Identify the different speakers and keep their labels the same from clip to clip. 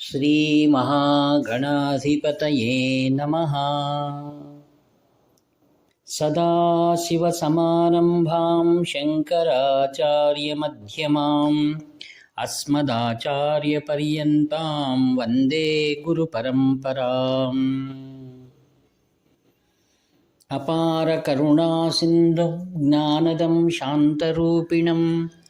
Speaker 1: श्रीमहागणाधिपतये नमः। सदाशिवसमारम्भां शङ्कराचार्यमध्यमाम् अस्मदाचार्यपर्यन्तां वन्दे गुरुपरम्पराम्। अपारकरुणासिन्धुं ज्ञानदं शान्तरूपिणं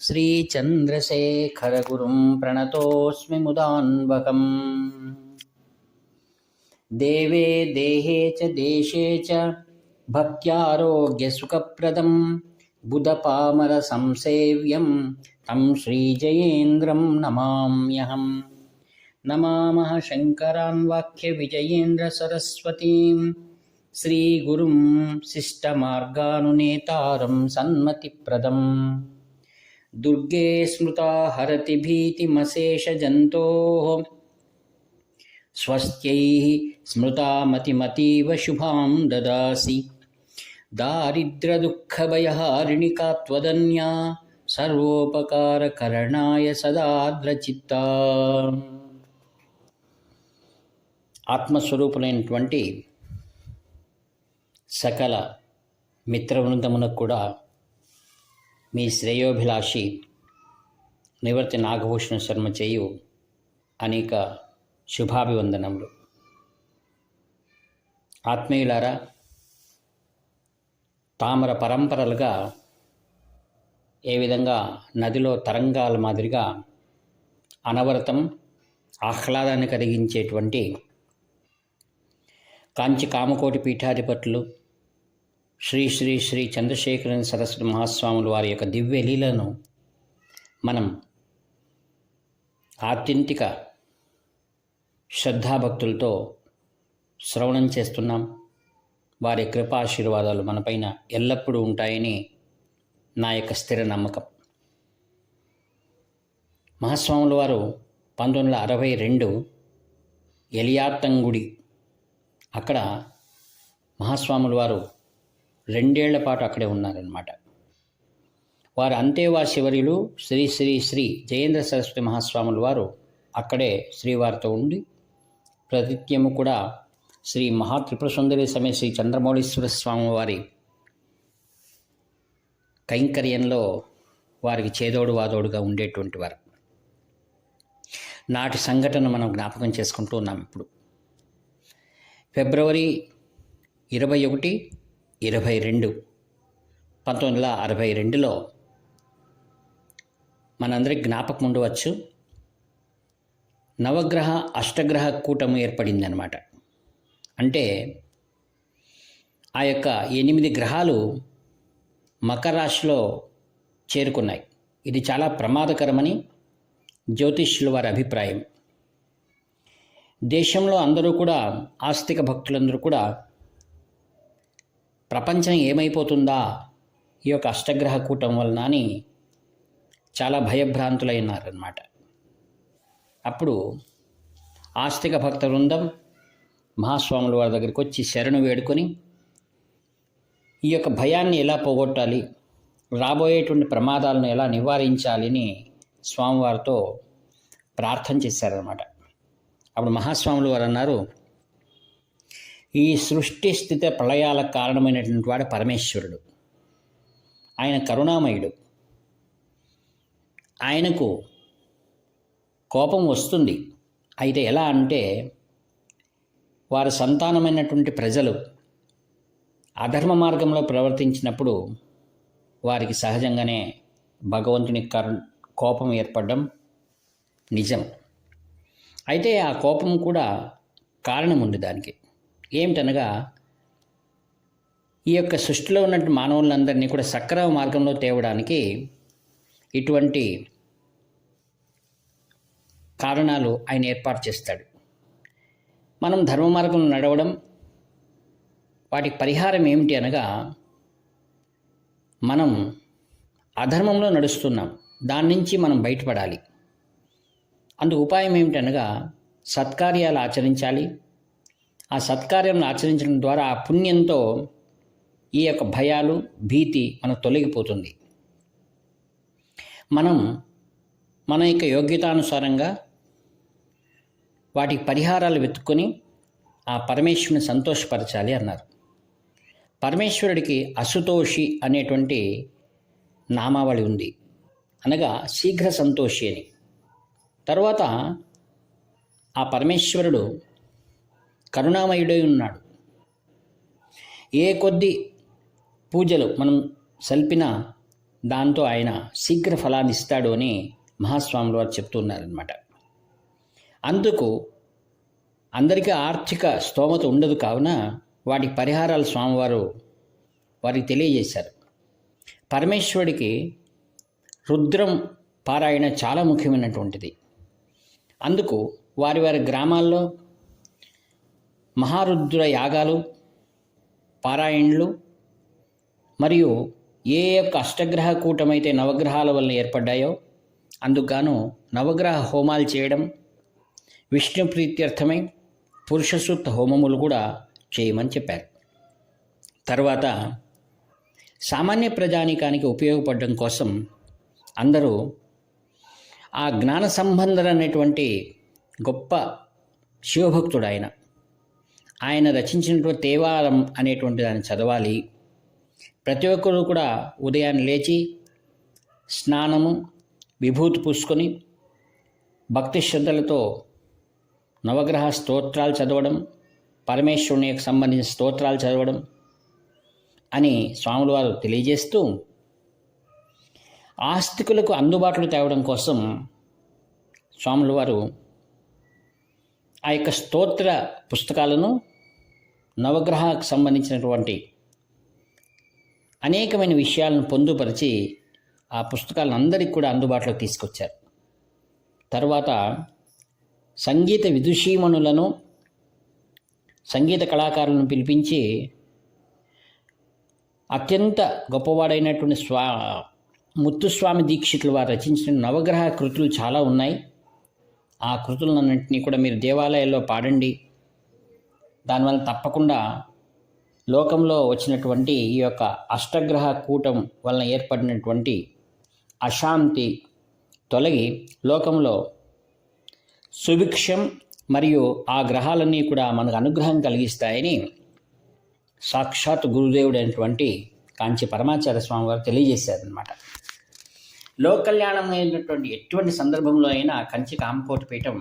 Speaker 1: श्रीचन्द्रशेखरगुरुं प्रणतोऽस्मि मुदान्वहम्। देवे देहे च देशे च भक्त्यारोग्यसुखप्रदं बुधपामरसंसेव्यं तं श्रीजयेन्द्रं नमाम्यहम्। नमामः शङ्करान् वाक्यविजयेन्द्रसरस्वतीं श्रीगुरुं शिष्टमार्गानुनेतारं सन्मतिप्रदम्। दुर्गे स्मृता हरति भीतिमशेषजन्तोः स्वस्त्यैः स्मृता मतिमतीव शुभां ददासि। दारिद्र्यदुःखभयहारिणि का त्वदन्या सर्वोपकारकरणाय सदाद्रचित्ता। ఆత్మస్వరూపులైనటువంటి సకల మిత్రవృందమునకు కూడా మీ శ్రేయోభిలాషి నివర్తి నాగభూషణ శర్మ చేయు అనేక శుభాభివందనములు. ఆత్మీయులారా, తామర పరంపరలుగా ఏ విధంగా నదిలో తరంగాల మాదిరిగా అనవరతం ఆహ్లాదాన్ని కలిగించేటువంటి కాంచి కామకోటి పీఠాధిపతులు శ్రీ శ్రీ శ్రీ చంద్రశేఖరన్ సరస్వతి మహాస్వాములు వారి యొక్క దివ్య లీలను మనం ఆత్యంతిక శ్రద్ధాభక్తులతో శ్రవణం చేస్తున్నాం. వారి కృపాశీర్వాదాలు మనపైన ఎల్లప్పుడూ ఉంటాయని నా యొక్క స్థిర నమ్మకం. మహాస్వాముల వారు 1962 ఎలియాత్తంగుడి అక్కడ మహాస్వాముల వారు 2 ఏళ్ల పాటు అక్కడే ఉన్నారన్నమాట. వారు అంతేవాశివర్యులు శ్రీ శ్రీ శ్రీ జయేంద్ర సరస్వతి మహాస్వాముల వారు అక్కడే శ్రీవారితో ఉండి ప్రతిత్యము కూడా శ్రీ మహాత్రిపుర సుందరి సమేత శ్రీ చంద్రమౌళీశ్వర స్వామి వారి కైంకర్యంలో వారికి చేదోడు వాదోడుగా ఉండేటువంటి వారు. నాటి సంఘటన మనం జ్ఞాపకం చేసుకుంటూ ఉన్నాం. ఇప్పుడు ఫిబ్రవరి 21, 22, 1962లో మనందరికి జ్ఞాపకం ఉండవచ్చు, నవగ్రహ అష్టగ్రహ కూటమి ఏర్పడింది అన్నమాట. అంటే ఆ యొక్క 8 గ్రహాలు మకర రాశిలో చేరుకున్నాయి. ఇది చాలా ప్రమాదకరమని జ్యోతిష్యుల వారి అభిప్రాయం. దేశంలో అందరూ కూడా, ఆస్తిక భక్తులందరూ కూడా ప్రపంచం ఏమైపోతుందా ఈ యొక్క అష్టగ్రహ కూటం వలన అని చాలా భయభ్రాంతులైనారన్నమాట. అప్పుడు ఆస్తిక భక్త బృందం మహాస్వాముల వారి దగ్గరికి వచ్చి శరణు వేడుకొని ఈ యొక్క భయాన్ని ఎలా పోగొట్టాలి, రాబోయేటువంటి ప్రమాదాలను ఎలా నివారించాలి అని స్వామివారితో ప్రార్థన చేశారన్నమాట. అప్పుడు మహాస్వాములు వారు అన్నారు, ఈ సృష్టి స్థితి ప్రళయాలకు కారణమైనటువంటి వాడు పరమేశ్వరుడు. ఆయన కరుణామయుడు. ఆయనకు కోపం వస్తుంది. అయితే ఎలా అంటే, వారి సంతానమైనటువంటి ప్రజలు అధర్మ మార్గంలో ప్రవర్తించినప్పుడు వారికి సహజంగానే భగవంతుని కోపం ఏర్పడడం నిజం. అయితే ఆ కోపం కూడా కారణం ఉంది దానికి. ఏమిటనగా, ఈ యొక్క సృష్టిలో ఉన్నటువంటి మానవులందరినీ కూడా సక్రమ మార్గంలో తేవడానికి ఇటువంటి కారణాలు ఆయన ఏర్పాటు చేస్తాడు. మనం ధర్మ మార్గంలో నడవడం, వాటికి పరిహారం ఏమిటి అనగా, మనం అధర్మంలో నడుస్తున్నాం, దాని నుంచి మనం బయటపడాలి. అందుకు ఉపాయం ఏమిటనగా సత్కార్యాలు ఆచరించాలి. ఆ సత్కార్యాలను ఆచరించడం ద్వారా ఆ పుణ్యంతో ఈ యొక్క భయాలు, భీతి మనకు తొలగిపోతుంది. మనం మన యొక్క యోగ్యతానుసారంగా వాటికి పరిహారాలు వెతుక్కొని ఆ పరమేశ్వరుని సంతోషపరచాలి అన్నారు. పరమేశ్వరుడికి అసుతోషి అనేటువంటి నామావళి ఉంది, అనగా శీఘ్ర సంతోషి అని. తర్వాత ఆ పరమేశ్వరుడు కరుణామయుడై ఉన్నాడు. ఏ కొద్ది పూజలు మనం సల్పినా దాంతో ఆయన శీఘ్ర ఫలాన్ని ఇస్తాడు అని మహాస్వాములు వారు చెప్తున్నారనమాట. అందుకు అందరికీ ఆర్థిక స్తోమత ఉండదు కావున వాటికి పరిహారాలు స్వామివారు వారికి తెలియజేశారు. పరమేశ్వరుడికి రుద్రం పారాయణ చాలా ముఖ్యమైనటువంటిది. అందుకు వారి వారి గ్రామాల్లో మహారుద్ర యాగాలు, పారాయణలు మరియు ఏ యొక్క అష్టగ్రహ కూటమైతే నవగ్రహాల వలన ఏర్పడ్డాయో అందుకుగాను నవగ్రహ హోమాలు చేయడం, విష్ణు ప్రీత్యర్థమై పురుష సూక్త హోమములు కూడా చేయమని చెప్పారు. తర్వాత సామాన్య ప్రజానీకానికి ఉపయోగపడడం కోసం అందరూ ఆ జ్ఞాన సంబంధర్ అనేటువంటి గొప్ప శివభక్తుడు ఆయన రచించినటువంటి తేవారం అనేటువంటి దాన్ని చదవాలి. ప్రతి ఒక్కరూ కూడా ఉదయాన్నే లేచి స్నానము, విభూతి పూసుకొని భక్తి శ్రద్ధలతో నవగ్రహ స్తోత్రాలు చదవడం, పరమేశ్వరునికి సంబంధించిన స్తోత్రాలు చదవడం అని స్వాముల వారు తెలియజేస్తూ, ఆస్తికులకు అందుబాటులో తేవడం కోసం స్వాముల వారు ఆ యొక్క స్తోత్ర పుస్తకాలను, నవగ్రహాలకు సంబంధించినటువంటి అనేకమైన విషయాలను పొందుపరిచి ఆ పుస్తకాలను అందరికీ కూడా అందుబాటులోకి తీసుకొచ్చారు. తర్వాత సంగీత విదుషీమణులను, సంగీత కళాకారులను పిలిపించి అత్యంత గొప్పవాడైనటువంటి ముత్తుస్వామి దీక్షితులు వారు రచించిన నవగ్రహ కృతులు చాలా ఉన్నాయి. ఆ కృతులన్నింటినీ కూడా మీరు దేవాలయాల్లో పాడండి. దానివల్ల తప్పకుండా లోకంలో వచ్చినటువంటి ఈ యొక్క అష్టగ్రహ కూటం వలన ఏర్పడినటువంటి అశాంతి తొలగి లోకంలో సుభిక్షం మరియు ఆ గ్రహాలన్నీ కూడా మనకు అనుగ్రహం కలిగిస్తాయని సాక్షాత్ గురుదేవుడు అయినటువంటి కాంచి పరమాచార్య స్వామి వారు తెలియజేశారనమాట. లోక కళ్యాణం అయినటువంటి ఎటువంటి సందర్భంలో అయినా కంచి కామకోటి పీఠం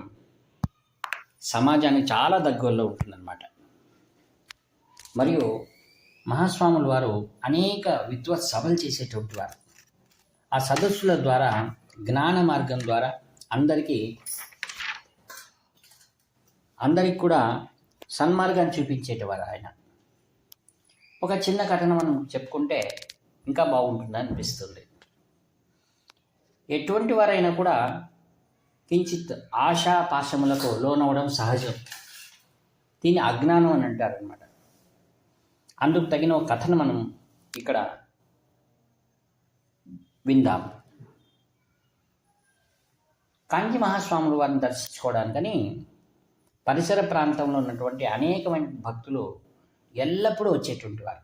Speaker 1: సమాజానికి చాలా దగ్గరలో ఉంటుందన్నమాట. మరియు మహాస్వాముల వారు అనేక విద్వత్ సభలు చేసేటువంటి వారు. ఆ సదస్సుల ద్వారా జ్ఞాన మార్గం ద్వారా అందరికీ కూడా సన్మార్గాన్ని చూపించేటివారు ఆయన. ఒక చిన్న ఘటన మనం చెప్పుకుంటే ఇంకా బాగుంటుందని అనిపిస్తుంది. ఎటువంటి వారైనా కూడా కించిత్ ఆశాపాశములకు లోనవడం సహజం. దీన్ని అజ్ఞానం అని అంటారనమాట. అందుకు తగిన ఒక కథను మనం ఇక్కడ విందాం. కాంచి మహాస్వాముల వారిని దర్శించుకోవడానికని పరిసర ప్రాంతంలో ఉన్నటువంటి అనేకమైన భక్తులు ఎల్లప్పుడూ వచ్చేటువంటి వారు.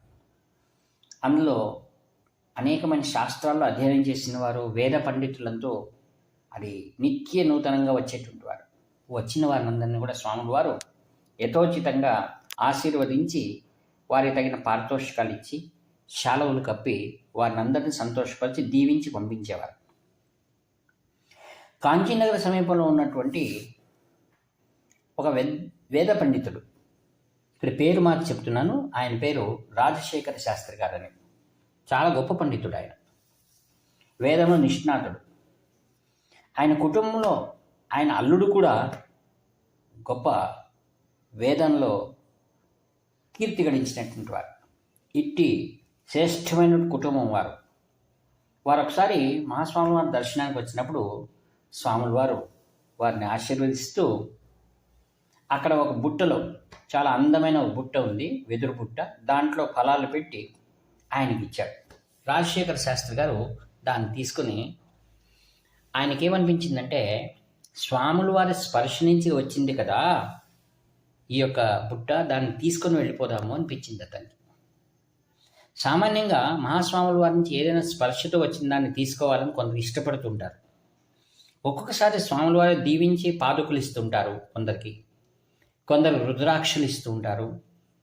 Speaker 1: అందులో అనేకమైన శాస్త్రాల్లో అధ్యయనం చేసిన వారు, వేద పండితులంతో అది నిత్య నూతనంగా వచ్చేటువంటి వారు. వచ్చిన వారినందరినీ కూడా స్వాముల వారు యథోచితంగా ఆశీర్వదించి వారికి తగిన పారితోషికాలు ఇచ్చి శాలువలు కప్పి వారిని అందరినీ సంతోషపరిచి దీవించి పంపించేవారు. కాంచీనగర సమీపంలో ఉన్నటువంటి ఒక వేద పండితుడు, ఇక్కడ పేరు మార్చి చెప్తున్నాను, ఆయన పేరు రాజశేఖర శాస్త్రి గారని. చాలా గొప్ప పండితుడు ఆయన, వేదంలో నిష్ణాతుడు. ఆయన కుటుంబంలో ఆయన అల్లుడు కూడా గొప్ప వేదంలో కీర్తి గడించినటువంటి వారు. ఇట్టి శ్రేష్టమైన కుటుంబం వారు ఒకసారి మహాస్వాముల వారి దర్శనానికి వచ్చినప్పుడు స్వాముల వారు వారిని ఆశీర్వదిస్తూ అక్కడ ఒక బుట్టలో, చాలా అందమైన ఒక బుట్ట ఉంది, వెదురు బుట్ట, దాంట్లో ఫలాలు పెట్టి ఆయనకి ఇచ్చాడు. రాజశేఖర శాస్త్రి గారు దాన్ని తీసుకుని, ఆయనకేమనిపించిందంటే స్వాముల వారి స్పర్శ నుంచి వచ్చింది కదా ఈ యొక్క బుట్ట, దాన్ని తీసుకొని వెళ్ళిపోదాము అనిపించింది అతనికి. సామాన్యంగా మహాస్వాముల వారి నుంచి ఏదైనా స్పర్శతో వచ్చిన దాన్ని తీసుకోవాలని కొందరు ఇష్టపడుతుంటారు. ఒక్కొక్కసారి స్వాముల వారు దీవించి పాదుకులు ఇస్తుంటారు కొందరికి, కొందరు రుద్రాక్షలు ఇస్తూ ఉంటారు,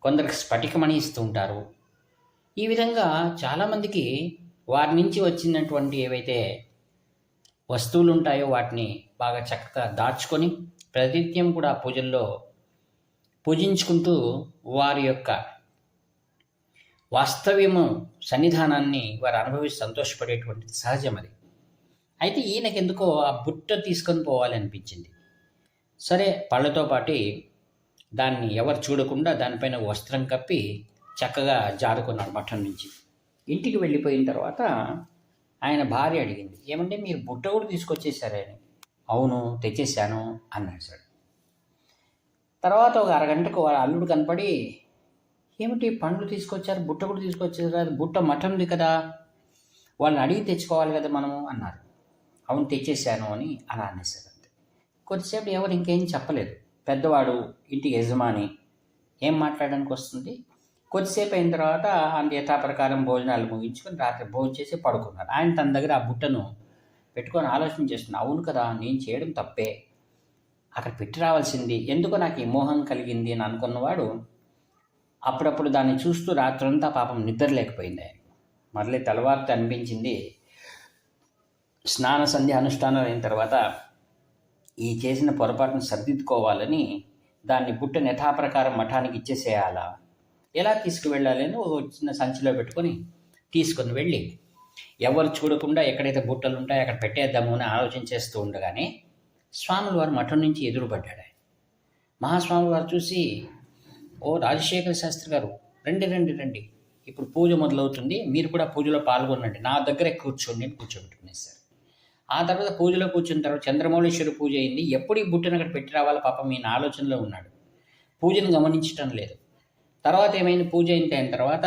Speaker 1: కొందరికి స్ఫటికమణి ఇస్తూ ఉంటారు. ఈ విధంగా చాలామందికి వారి నుంచి వచ్చినటువంటి ఏవైతే వస్తువులు ఉంటాయో వాటిని బాగా చక్కగా దాచుకొని ప్రతినిత్యం కూడా పూజల్లో పూజించుకుంటూ వారి యొక్క వాస్తవ్యము సన్నిధానాన్ని వారు అనుభవించి సంతోషపడేటువంటిది సహజం అది. అయితే ఈయనకి ఎందుకో ఆ బుట్ట తీసుకొని పోవాలి అనిపించింది. సరే, పళ్ళతో పాటు దాన్ని ఎవరు చూడకుండా దానిపైన వస్త్రం కప్పి చక్కగా జారుకున్నాడు మఠం నుంచి. ఇంటికి వెళ్ళిపోయిన తర్వాత ఆయన భార్య అడిగింది, ఏమంటే మీరు బుట్ట కూడా తీసుకొచ్చేసారే అని. అవును, తెచ్చేసాను అన్నాడు సార్. తర్వాత ఒక అరగంటకు వాళ్ళ అల్లుడు కనపడి, ఏమిటి పండ్లు తీసుకొచ్చారు, బుట్ట కూడా తీసుకొచ్చారు, అది బుట్ట మఠంది కదా, వాళ్ళని అడిగి తెచ్చుకోవాలి కదా మనము అన్నారు. అవును, తెచ్చేసాను అని అలా అనేసారు. అంతే. కొద్దిసేపు ఎవరు ఇంకేం చెప్పలేదు. పెద్దవాడు, ఇంటి యజమాని, ఏం మాట్లాడడానికి వస్తుంది. కొద్దిసేపు అయిన తర్వాత ఆయన యథాప్రకారం భోజనాలు ముగించుకొని రాత్రి భోజనం చేసి పడుకున్నారు. ఆయన తన దగ్గర ఆ బుట్టను పెట్టుకొని ఆలోచన చేస్తున్నారు. అవును కదా, నేను చేయడం తప్పే, అక్కడ పెట్టి రావాల్సింది, ఎందుకో నాకు ఈ మోహం కలిగింది అని అనుకున్నవాడు అప్పుడప్పుడు దాన్ని చూస్తూ రాత్రంతా పాపం నిద్ర లేకపోయింది ఆయన. మళ్ళీ తెల్లవారితో అనిపించింది, స్నాన సంధ్య అనుష్ఠానాలు అయిన తర్వాత ఈ చేసిన పొరపాటును సర్దిద్దుకోవాలని దాన్ని బుట్టను యథాప్రకారం మఠానికి ఇచ్చేసేయాలా, ఎలా తీసుకువెళ్ళాలి అని ఒక చిన్న సంచిలో పెట్టుకొని తీసుకొని వెళ్ళి ఎవరు చూడకుండా ఎక్కడైతే బుట్టలు ఉంటాయో అక్కడ పెట్టేద్దాము అని ఆలోచన చేస్తూ ఉండగానే స్వాముల వారు మఠం నుంచి ఎదురుపడ్డాడు. ఆయన మహాస్వాముల వారు చూసి, ఓ రాజశేఖర శాస్త్రి గారు, రండి రండి రండి, ఇప్పుడు పూజ మొదలవుతుంది, మీరు కూడా పూజలో పాల్గొనండి, నా దగ్గరే కూర్చోండి అని కూర్చోబెట్టుకునేసారు. ఆ తర్వాత పూజలో కూర్చున్న తర్వాత చంద్రమౌళీశ్వరి పూజ అయింది. ఎప్పుడు ఈ బుట్టను అక్కడ పెట్టి రావాలి పాపం ఈయన ఆలోచనలో ఉన్నాడు, పూజను గమనించడం లేదు. తర్వాత ఏమైంది, పూజ అయిన తర్వాత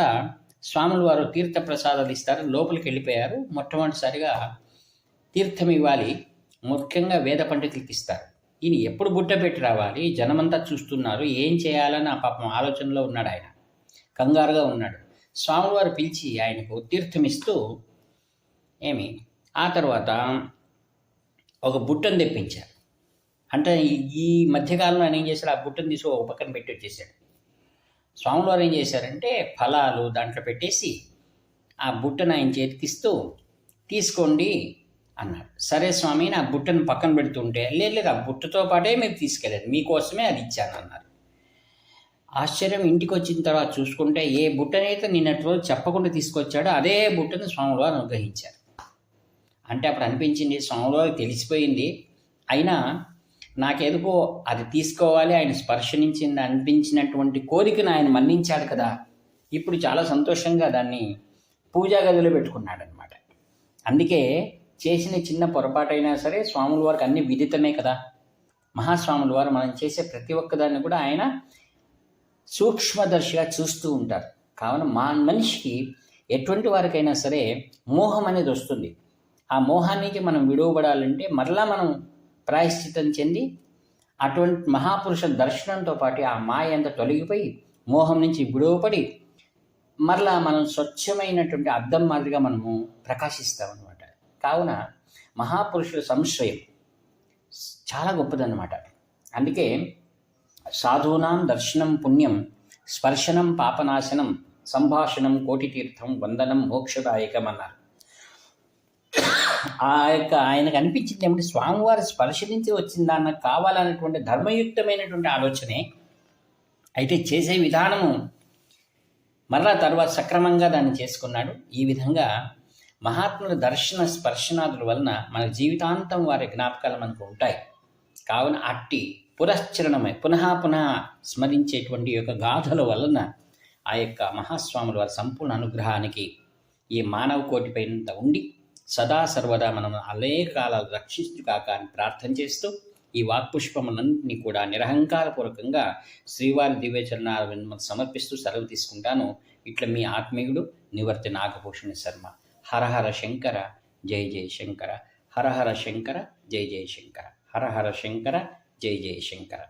Speaker 1: స్వాముల వారు తీర్థ ప్రసాదాలు ఇస్తారు, లోపలికి వెళ్ళిపోయారు. మొట్టమొదటిసారిగా తీర్థం ఇవ్వాలి, ముఖ్యంగా వేద పండితులకి ఇస్తారు. ఈయన ఎప్పుడు బుట్ట పెట్టి రావాలి, జనమంతా చూస్తున్నారు, ఏం చేయాలని ఆ పాపం ఆలోచనలో ఉన్నాడు. ఆయన కంగారుగా ఉన్నాడు. స్వాముల వారు పిలిచి ఆయనకు తీర్థం ఇస్తూ ఆ తర్వాత ఒక బుట్టను తెప్పించారు. అంటే ఈ మధ్యకాలంలో ఆయన ఏం చేశాడు, ఆ బుట్టను తీసుకు ఒక పక్కన పెట్టి వచ్చేసాడు. స్వాముల వారు ఏం చేశారంటే ఫలాలు దాంట్లో పెట్టేసి ఆ బుట్టను ఆయన చేతికిస్తూ తీసుకోండి అన్నాడు. సరే స్వామి, నా బుట్టను పక్కన పెడుతుంటే, లేదు ఆ బుట్టతో పాటే మీరు తీసుకెళ్ళండి, మీకోసమే అది ఇచ్చాను అన్నారు. ఆశ్చర్యం, ఇంటికి వచ్చిన తర్వాత చూసుకుంటే ఏ బుట్టనైతే నిన్నటి రోజు చెప్పకుండా తీసుకొచ్చాడో అదే బుట్టను స్వాముల వారు అనుగ్రహించారు. అంటే అప్పుడు అనిపించింది, స్వాముల వారికి తెలిసిపోయింది, అయినా నాకెందుకో అది తీసుకోవాలి, ఆయన స్పర్శ నుంచి అనిపించినటువంటి కోరికను ఆయన మన్నించాడు కదా, ఇప్పుడు చాలా సంతోషంగా దాన్ని పూజా గదిలో పెట్టుకున్నాడు అనమాట. అందుకే చేసిన చిన్న పొరపాటైనా సరే స్వాముల వారికి అన్ని విదితమే కదా. మహాస్వాముల వారు మనం చేసే ప్రతి ఒక్కదాన్ని కూడా ఆయన సూక్ష్మదర్శిగా చూస్తూ ఉంటారు. కావున మనిషికి ఎటువంటి వారికైనా సరే మోహం అనేది వస్తుంది. ఆ మోహానికి మనం విడువబడాలంటే మరలా మనం ప్రాయశ్చిత్తం చెంది అటువంటి మహాపురుష దర్శనంతో పాటు ఆ మాయ అంతా తొలగిపోయి మోహం నుంచి విడువపడి మరలా మనం స్వచ్ఛమైనటువంటి అద్దం మాదిరిగా మనము ప్రకాశిస్తామన్నమాట. కావున మహాపురుషుల సంశ్రయం చాలా గొప్పదన్నమాట. అందుకే సాధూనాం దర్శనం పుణ్యం, స్పర్శనం పాపనాశనం, సంభాషణం కోటి తీర్థం, వందనం మోక్షదాయకం అన్నారు. ఆయనకు అనిపించింది ఏమంటే స్వామివారి స్పర్శ నుంచి వచ్చిందా నాకు కావాలన్నటువంటి ధర్మయుక్తమైనటువంటి ఆలోచనే. అయితే చేసే విధానము మరలా తర్వాత సక్రమంగా దాన్ని చేసుకున్నాడు. ఈ విధంగా మహాత్ముల దర్శన స్పర్శనాదుల వలన మన జీవితాంతం వారి జ్ఞాపకాలు మనకు ఉంటాయి. కావున అట్టి పునశ్చరణమై పునః స్మరించేటువంటి యొక్క గాథల వలన ఆ యొక్క మహాస్వాముల వారి సంపూర్ణ అనుగ్రహానికి ఈ మానవ కోటిపైనంత ఉండి సదా సర్వదా మనం అనేక కాలాలు రక్షిస్తూ కాక అని ప్రార్థన చేస్తూ ఈ వాక్పుష్పములన్నింటినీ కూడా నిరహంకారపూర్వకంగా శ్రీవారి దివ్యచరణాలను సమర్పిస్తూ సెలవు తీసుకుంటాను. ఇట్లా మీ ఆత్మీయుడు నివర్తి నాగభూషణ శర్మ. హరహర శంకర జయ జయ శంకర, హరహర శంకర జయ జయ శంకర, హరహర శంకర జయ జయ శంకర.